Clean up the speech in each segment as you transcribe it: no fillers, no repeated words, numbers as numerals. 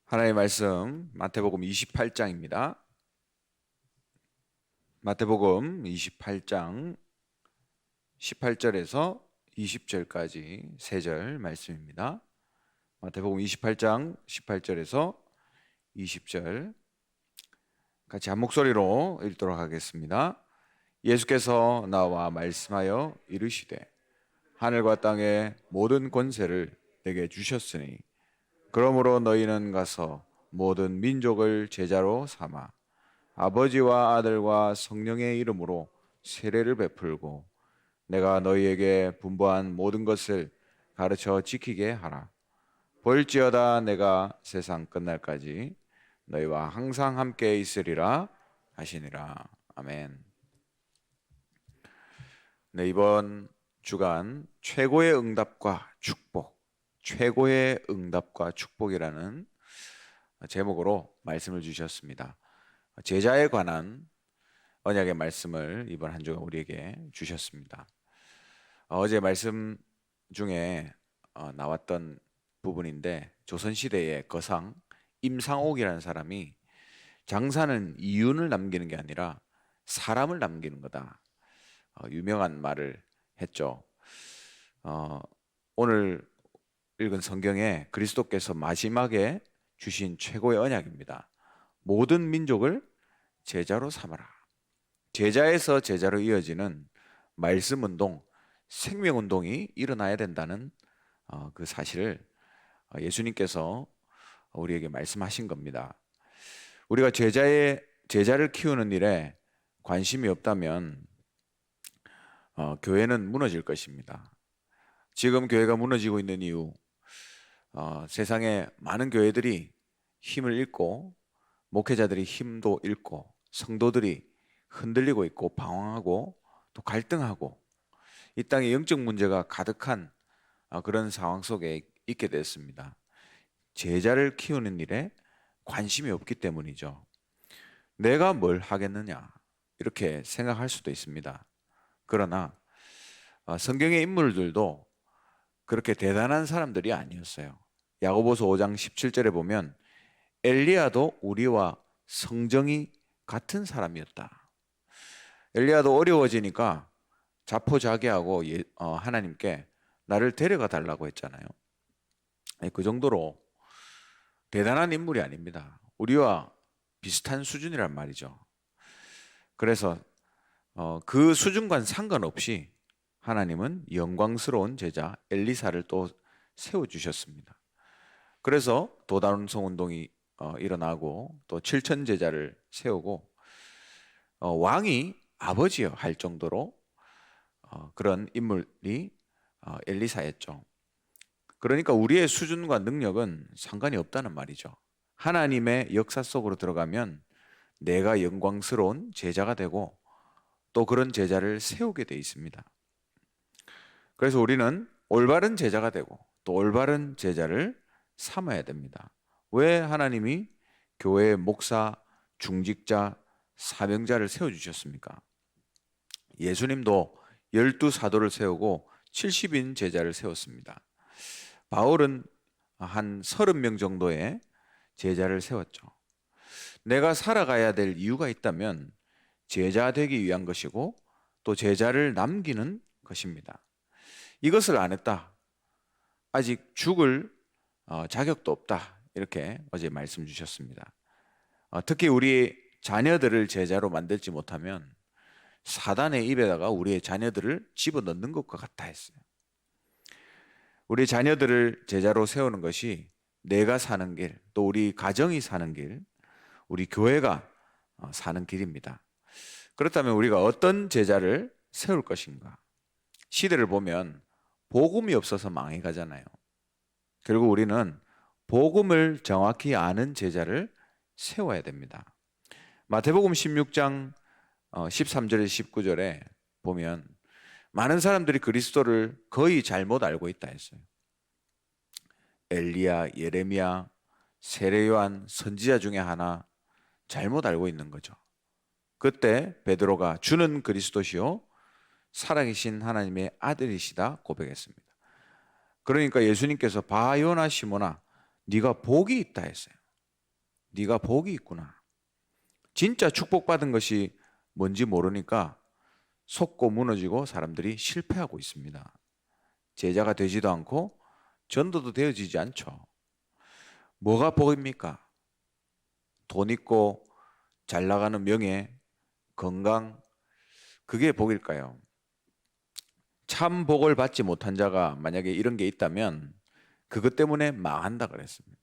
하나님의 말씀 마태복음 28장입니다. 마태복음 28장 18절에서 20절까지 세 절 말씀입니다. 마태복음 28장 18절에서 20절 같이 한 목소리로 읽도록 하겠습니다. 예수께서 나와 말씀하여 이르시되 하늘과 땅의 모든 권세를 내게 주셨으니 그러므로 너희는 가서 모든 민족을 제자로 삼아 아버지와 아들과 성령의 이름으로 세례를 베풀고 내가 너희에게 분부한 모든 것을 가르쳐 지키게 하라. 볼지어다 내가 세상 끝날까지 너희와 항상 함께 있으리라 하시니라. 아멘. 네, 이번 주간 최고의 응답과 축복, 최고의 응답과 축복이라는 제목으로 말씀을 주셨습니다. 제자에 관한 언약의 말씀을 이번 한 주간 우리에게 주셨습니다. 어제 말씀 중에 나왔던 부분인데 조선시대의 거상 임상옥이라는 사람이 장사는 이윤을 남기는 게 아니라 사람을 남기는 거다. 유명한 말을 했죠. 오늘 읽은 성경에 그리스도께서 마지막에 주신 최고의 언약입니다. 모든 민족을 제자로 삼아라. 제자에서 제자로 이어지는 말씀 운동, 생명 운동이 일어나야 된다는 그 사실을 예수님께서 우리에게 말씀하신 겁니다. 우리가 제자를 키우는 일에 관심이 없다면 교회는 무너질 것입니다. 지금 교회가 무너지고 있는 이유, 세상에 많은 교회들이 힘을 잃고 목회자들이 힘도 잃고 성도들이 흔들리고 있고 방황하고 또 갈등하고 이 땅에 영적 문제가 가득한 그런 상황 속에 있게 됐습니다. 제자를 키우는 일에 관심이 없기 때문이죠. 내가 뭘 하겠느냐 이렇게 생각할 수도 있습니다. 그러나 성경의 인물들도 그렇게 대단한 사람들이 아니었어요. 야고보서 5장 17절에 보면 엘리야도 우리와 성정이 같은 사람이었다. 엘리야도 어려워지니까 자포자기하고 하나님께 나를 데려가 달라고 했잖아요. 그 정도로 대단한 인물이 아닙니다. 우리와 비슷한 수준이란 말이죠. 그래서 그 수준과는 상관없이 하나님은 영광스러운 제자 엘리사를 또 세워주셨습니다. 그래서 도단성 운동이 일어나고 또 7천 제자를 세우고 왕이 아버지여 할 정도로 그런 인물이 엘리사였죠. 그러니까 우리의 수준과 능력은 상관이 없다는 말이죠. 하나님의 역사 속으로 들어가면 내가 영광스러운 제자가 되고 또 그런 제자를 세우게 돼 있습니다. 그래서 우리는 올바른 제자가 되고 또 올바른 제자를 삼아야 됩니다. 왜 하나님이 교회의 목사, 중직자, 사명자를 세워주셨습니까? 예수님도 12사도를 세우고 70인 제자를 세웠습니다. 바울은 한 30명 정도의 제자를 세웠죠. 내가 살아가야 될 이유가 있다면 제자 되기 위한 것이고 또 제자를 남기는 것입니다. 이것을 안 했다. 아직 죽을 자격도 없다. 이렇게 어제 말씀 주셨습니다. 특히 우리 자녀들을 제자로 만들지 못하면 사단의 입에다가 우리의 자녀들을 집어넣는 것과 같다 했어요. 우리 자녀들을 제자로 세우는 것이 내가 사는 길, 또 우리 가정이 사는 길, 우리 교회가 사는 길입니다. 그렇다면 우리가 어떤 제자를 세울 것인가? 시대를 보면 복음이 없어서 망해가잖아요. 결국 우리는 복음을 정확히 아는 제자를 세워야 됩니다. 마태복음 16장 13절에 19절에 보면 많은 사람들이 그리스도를 거의 잘못 알고 있다 했어요. 엘리야, 예레미야, 세례 요한, 선지자 중에 하나 잘못 알고 있는 거죠. 그때 베드로가 주는 그리스도시요 살아계신 하나님의 아들이시다 고백했습니다. 그러니까 예수님께서 바요나 시모나 네가 복이 있다 했어요. 네가 복이 있구나. 진짜 축복받은 것이 뭔지 모르니까 속고 무너지고 사람들이 실패하고 있습니다. 제자가 되지도 않고 전도도 되어지지 않죠. 뭐가 복입니까? 돈 있고 잘 나가는 명예, 건강, 그게 복일까요? 참 복을 받지 못한 자가 만약에 이런 게 있다면 그것 때문에 망한다 그랬습니다.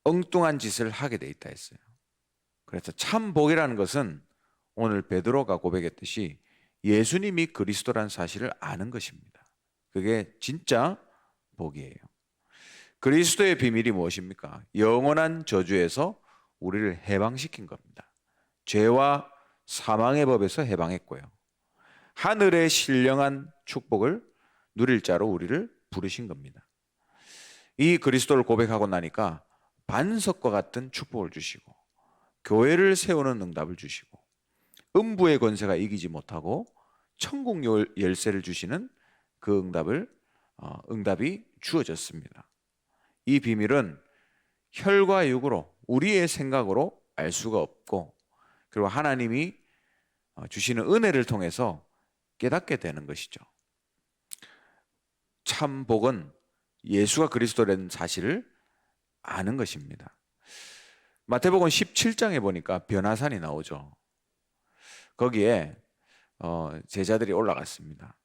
엉뚱한 짓을 하게 돼 있다 했어요. 그래서 참 복이라는 것은 오늘 베드로가 고백했듯이 예수님이 그리스도라는 사실을 아는 것입니다. 그게 진짜 복이에요. 그리스도의 비밀이 무엇입니까? 영원한 저주에서 우리를 해방시킨 겁니다. 죄와 사망의 법에서 해방했고요. 하늘의 신령한 축복을 누릴 자로 우리를 부르신 겁니다. 이 그리스도를 고백하고 나니까 반석과 같은 축복을 주시고 교회를 세우는 응답을 주시고 음부의 권세가 이기지 못하고 천국 열쇠를 주시는 그 응답이 주어졌습니다. 이 비밀은 혈과 육으로 우리의 생각으로 알 수가 없고 그리고 하나님이 주시는 은혜를 통해서 깨닫게 되는 것이죠. 참 복은 예수가 그리스도라는 사실을 아는 것입니다. 마태복음 17장에 보니까 변화산이 나오죠. 거기에 제자들이 올라갔습니다.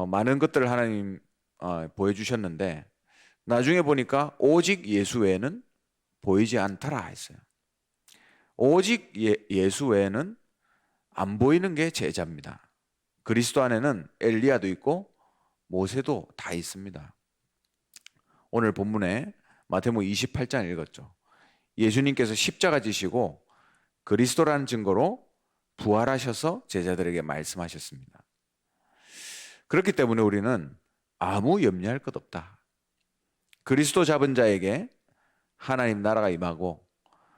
많은 것들을 하나님 보여주셨는데 나중에 보니까 오직 예수 외에는 보이지 않더라 했어요. 오직 예수 외에는 안 보이는 게 제자입니다. 그리스도 안에는 엘리야도 있고 모세도 다 있습니다. 오늘 본문에 마태복음 28장 읽었죠. 예수님께서 십자가 지시고 그리스도라는 증거로 부활하셔서 제자들에게 말씀하셨습니다. 그렇기 때문에 우리는 아무 염려할 것 없다. 그리스도 잡은 자에게 하나님 나라가 임하고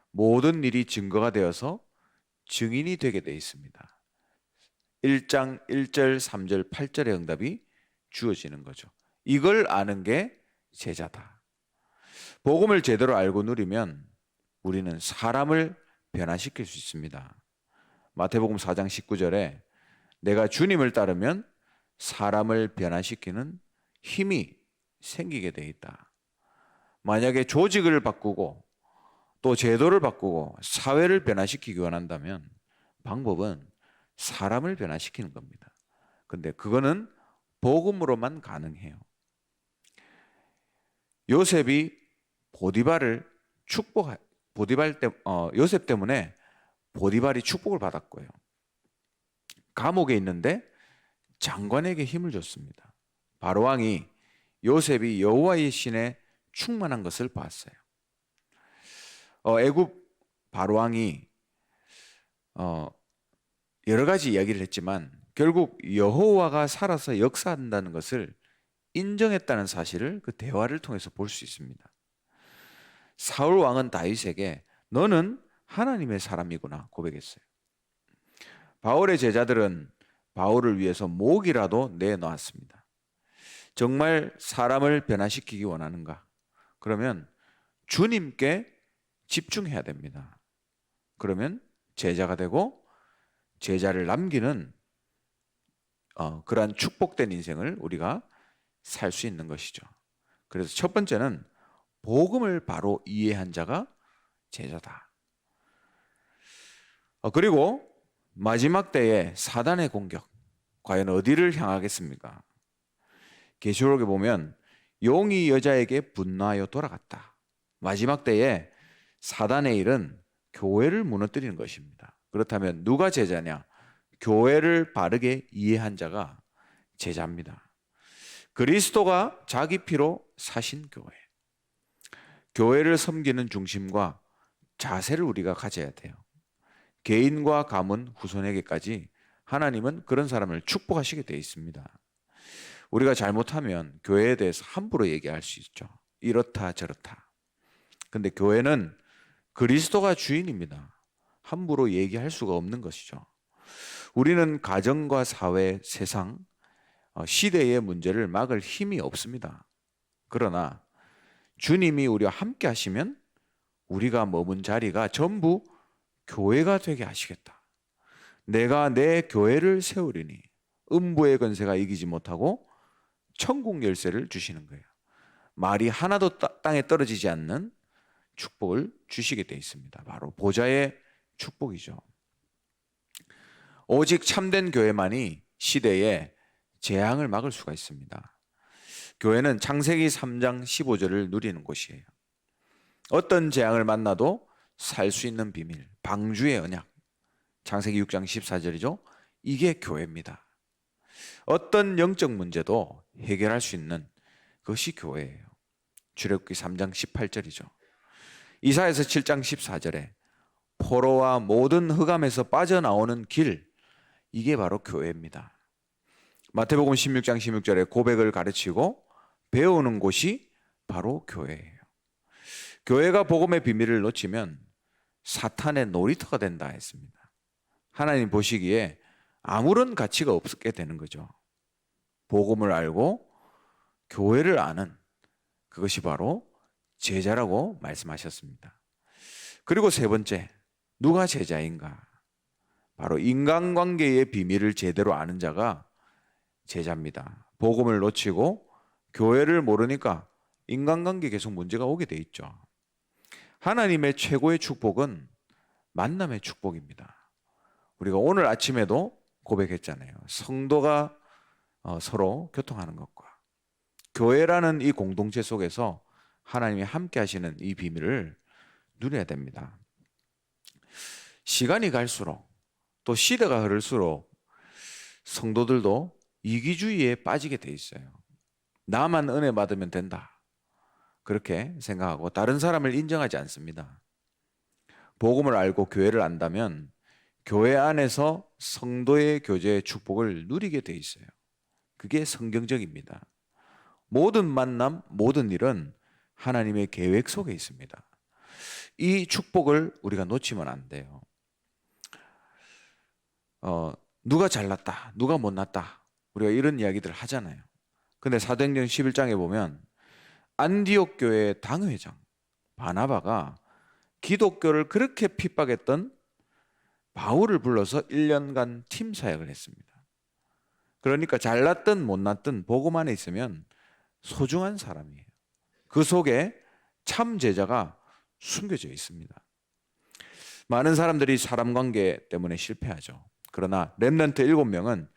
모든 일이 증거가 되어서 증인이 되게 되어 있습니다. 1장 1절, 3절, 8절의 응답이 주어지는 거죠. 이걸 아는 게 제자다. 복음을 제대로 알고 누리면 우리는 사람을 변화시킬 수 있습니다. 마태복음 4장 19절에 내가 주님을 따르면 사람을 변화시키는 힘이 생기게 돼 있다. 만약에 조직을 바꾸고 또 제도를 바꾸고 사회를 변화시키기 원한다면 방법은 사람을 변화시키는 겁니다. 근데 그거는 복음으로만 가능해요. 요셉이 요셉 때문에 보디발이 축복을 받았고요. 감옥에 있는데 장관에게 힘을 줬습니다. 바로왕이 요셉이 여호와의 신에 충만한 것을 봤어요. 애굽 바로왕이 여러 가지 이야기를 했지만 결국 여호와가 살아서 역사한다는 것을 인정했다는 사실을 그 대화를 통해서 볼 수 있습니다. 사울 왕은 다윗에게 너는 하나님의 사람이구나 고백했어요. 바울의 제자들은 바울을 위해서 목이라도 내놓았습니다. 정말 사람을 변화시키기 원하는가? 그러면 주님께 집중해야 됩니다. 그러면 제자가 되고 제자를 남기는 그러한 축복된 인생을 우리가 살 수 있는 것이죠. 그래서 첫 번째는 복음을 바로 이해한 자가 제자다. 그리고 마지막 때에 사단의 공격 과연 어디를 향하겠습니까? 계시록에 보면 용이 여자에게 분노하여 돌아갔다. 마지막 때에 사단의 일은 교회를 무너뜨리는 것입니다. 그렇다면 누가 제자냐? 교회를 바르게 이해한 자가 제자입니다. 그리스도가 자기 피로 사신 교회. 교회를 섬기는 중심과 자세를 우리가 가져야 돼요. 개인과 가문, 후손에게까지 하나님은 그런 사람을 축복하시게 되어 있습니다. 우리가 잘못하면 교회에 대해서 함부로 얘기할 수 있죠. 이렇다 저렇다. 근데 교회는 그리스도가 주인입니다. 함부로 얘기할 수가 없는 것이죠. 우리는 가정과 사회, 세상, 시대의 문제를 막을 힘이 없습니다. 그러나 주님이 우리와 함께 하시면 우리가 머문 자리가 전부 교회가 되게 하시겠다. 내가 내 교회를 세우리니 음부의 권세가 이기지 못하고 천국 열쇠를 주시는 거예요. 말이 하나도 땅에 떨어지지 않는 축복을 주시게 되어 있습니다. 바로 보좌의 축복이죠. 오직 참된 교회만이 시대의 재앙을 막을 수가 있습니다. 교회는 창세기 3장 15절을 누리는 곳이에요. 어떤 재앙을 만나도 살 수 있는 비밀, 방주의 언약. 창세기 6장 14절이죠. 이게 교회입니다. 어떤 영적 문제도 해결할 수 있는 그것이 교회예요. 출애굽기 3장 18절이죠. 이사야서 7장 14절에 포로와 모든 흑암에서 빠져나오는 길, 이게 바로 교회입니다. 마태복음 16장 16절에 고백을 가르치고 배우는 곳이 바로 교회예요. 교회가 복음의 비밀을 놓치면 사탄의 놀이터가 된다 했습니다. 하나님 보시기에 아무런 가치가 없게 되는 거죠. 복음을 알고 교회를 아는 그것이 바로 제자라고 말씀하셨습니다. 그리고 세 번째, 누가 제자인가? 바로 인간관계의 비밀을 제대로 아는 자가 제자입니다. 복음을 놓치고 교회를 모르니까 인간관계 계속 문제가 오게 돼 있죠. 하나님의 최고의 축복은 만남의 축복입니다. 우리가 오늘 아침에도 고백했잖아요. 성도가 서로 교통하는 것과 교회라는 이 공동체 속에서 하나님이 함께 하시는 이 비밀을 누려야 됩니다. 시간이 갈수록 또 시대가 흐를수록 성도들도 이기주의에 빠지게 돼 있어요. 나만 은혜 받으면 된다. 그렇게 생각하고 다른 사람을 인정하지 않습니다. 복음을 알고 교회를 안다면 교회 안에서 성도의 교제의 축복을 누리게 돼 있어요. 그게 성경적입니다. 모든 만남, 모든 일은 하나님의 계획 속에 있습니다. 이 축복을 우리가 놓치면 안 돼요. 누가 잘났다, 누가 못났다, 우리가 이런 이야기들 하잖아요. 근데 사도행전 11장에 보면 안디옥 교회의 당회장 바나바가 기독교를 그렇게 핍박했던 바울을 불러서 1년간 팀 사역을 했습니다. 그러니까 잘났든 못났든 복음 안에 있으면 소중한 사람이에요. 그 속에 참 제자가 숨겨져 있습니다. 많은 사람들이 사람 관계 때문에 실패하죠. 그러나 렘넌트 7명은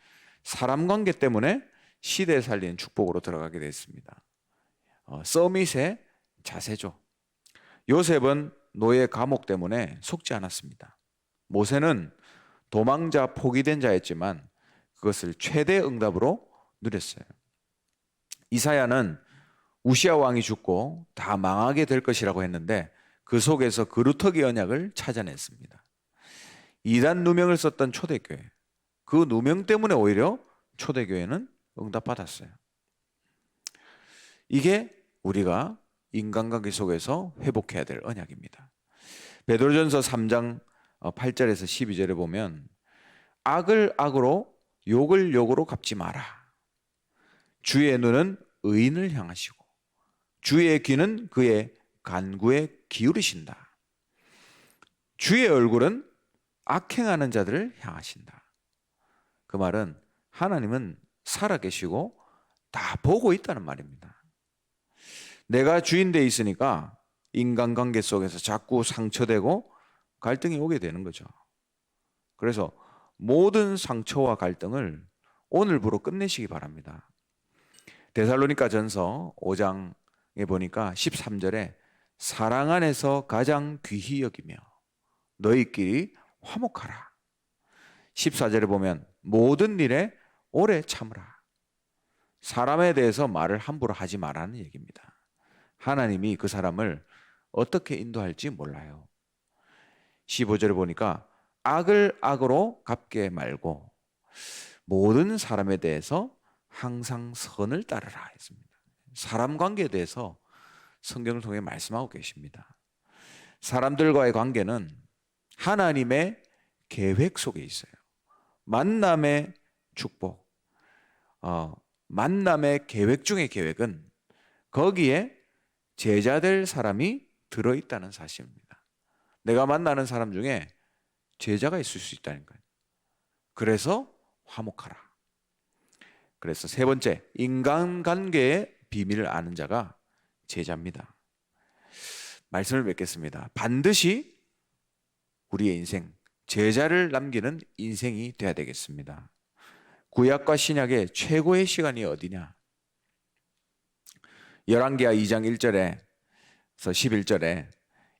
사람 관계 때문에 시대에 살리는 축복으로 들어가게 됐습니다. 서밋의 자세죠. 요셉은 노예 감옥 때문에 속지 않았습니다. 모세는 도망자 포기된 자였지만 그것을 최대 응답으로 누렸어요. 이사야는 우시아 왕이 죽고 다 망하게 될 것이라고 했는데 그 속에서 그루터기 언약을 찾아냈습니다. 이단 누명을 썼던 초대교회, 그 누명 때문에 오히려 초대교회는 응답받았어요. 이게 우리가 인간관계 속에서 회복해야 될 언약입니다. 베드로전서 3장 8절에서 12절에 보면 악을 악으로 욕을 욕으로 갚지 마라. 주의 눈은 의인을 향하시고 주의 귀는 그의 간구에 기울이신다. 주의 얼굴은 악행하는 자들을 향하신다. 그 말은 하나님은 살아계시고 다 보고 있다는 말입니다. 내가 주인 돼 있으니까 인간관계 속에서 자꾸 상처되고 갈등이 오게 되는 거죠. 그래서 모든 상처와 갈등을 오늘부로 끝내시기 바랍니다. 데살로니가 전서 5장에 보니까 13절에 사랑 안에서 가장 귀히 여기며 너희끼리 화목하라. 14절에 보면 모든 일에 오래 참으라. 사람에 대해서 말을 함부로 하지 말라는 얘기입니다. 하나님이 그 사람을 어떻게 인도할지 몰라요. 15절에 보니까 악을 악으로 갚게 말고 모든 사람에 대해서 항상 선을 따르라 했습니다. 사람 관계에 대해서 성경을 통해 말씀하고 계십니다. 사람들과의 관계는 하나님의 계획 속에 있어요. 만남의 축복, 만남의 계획 중의 계획은 거기에 제자 될 사람이 들어있다는 사실입니다. 내가 만나는 사람 중에 제자가 있을 수 있다는 거예요. 그래서 화목하라. 그래서 세 번째, 인간관계의 비밀을 아는 자가 제자입니다. 말씀을 맺겠습니다. 반드시 우리의 인생, 제자를 남기는 인생이 돼야 되겠습니다. 구약과 신약의 최고의 시간이 어디냐? 열왕기하 2장 1절에서 11절에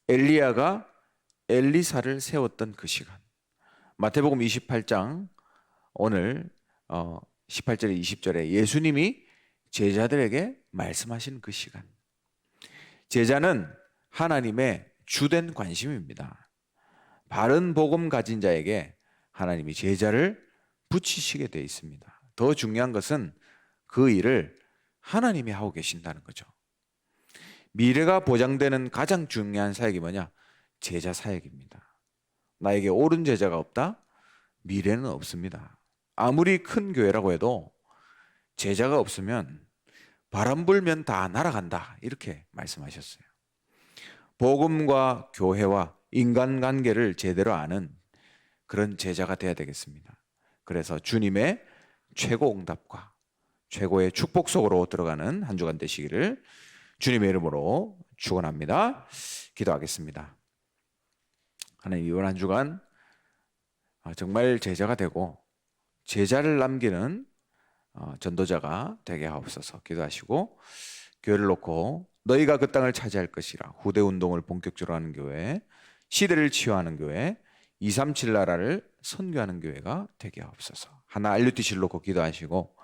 엘리야가 엘리사를 세웠던 그 시간. 마태복음 28장 오늘 18절에 20절에 예수님이 제자들에게 말씀하신 그 시간. 제자는 하나님의 주된 관심입니다. 바른 복음 가진 자에게 하나님이 제자를 붙이시게 되어 있습니다. 더 중요한 것은 그 일을 하나님이 하고 계신다는 거죠. 미래가 보장되는 가장 중요한 사역이 뭐냐? 제자 사역입니다. 나에게 옳은 제자가 없다? 미래는 없습니다. 아무리 큰 교회라고 해도 제자가 없으면 바람 불면 다 날아간다, 이렇게 말씀하셨어요. 복음과 교회와 인간관계를 제대로 아는 그런 제자가 되어야 되겠습니다. 그래서 주님의 최고 응답과 최고의 축복 속으로 들어가는 한 주간 되시기를 주님의 이름으로 축원합니다. 기도하겠습니다. 하나님, 이번 한 주간 정말 제자가 되고 제자를 남기는 전도자가 되게 하옵소서. 기도하시고, 교회를 놓고 너희가 그 땅을 차지할 것이라, 후대 운동을 본격적으로 하는 교회, 시대를 치유하는 교회, 237 나라를 선교하는 교회가 되게 하옵소서. 하나 알류티시를 놓고 기도하시고,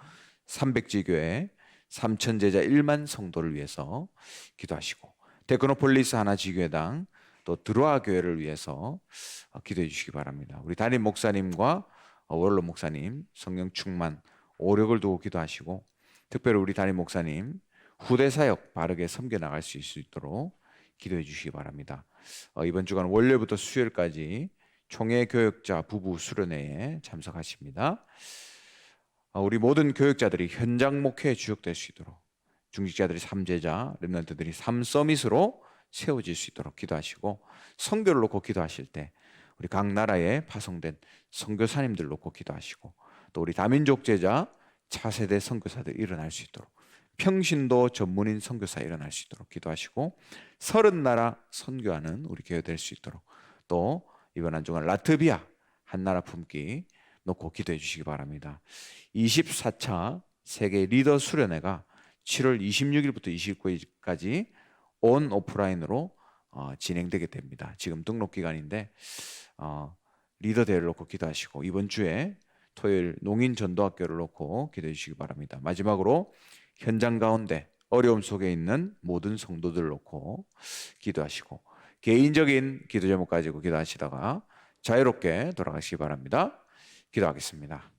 300지 교회 3천 제자 1만 성도를 위해서 기도하시고, 테크노폴리스 하나 지교회당 또 드로아 교회를 위해서 기도해 주시기 바랍니다. 우리 담임 목사님과 원로 목사님 성령 충만 오력을 두고 기도하시고, 특별히 우리 담임 목사님 후대 사역 바르게 섬겨 나갈 수 있도록 기도해 주시기 바랍니다. 이번 주간 월요일부터 수요일까지 총회 교역자 부부 수련회에 참석하십니다. 우리 모든 교역자들이 현장 목회에 주역될 수 있도록, 중직자들이 3제자, 렘넌트들이 3서밋으로 세워질 수 있도록 기도하시고, 선교를 놓고 기도하실 때 우리 각 나라에 파송된 선교사님들 놓고 기도하시고, 또 우리 다민족 제자 차세대 선교사들 일어날 수 있도록, 평신도 전문인 선교사 일어날 수 있도록 기도하시고, 30나라 선교하는 우리 교회 될 수 있도록, 또 이번 한 주간 라트비아 한나라 품기 놓고 기도해 주시기 바랍니다. 24차 세계 리더 수련회가 7월 26일부터 29일까지 온 오프라인으로 진행되게 됩니다. 지금 등록 기간인데 리더 대회를 놓고 기도하시고, 이번 주에 토요일 농인 전도학교를 놓고 기도해 주시기 바랍니다. 마지막으로 현장 가운데 어려움 속에 있는 모든 성도들을 놓고 기도하시고, 개인적인 기도 제목 가지고 기도하시다가 자유롭게 돌아가시기 바랍니다. 기도하겠습니다.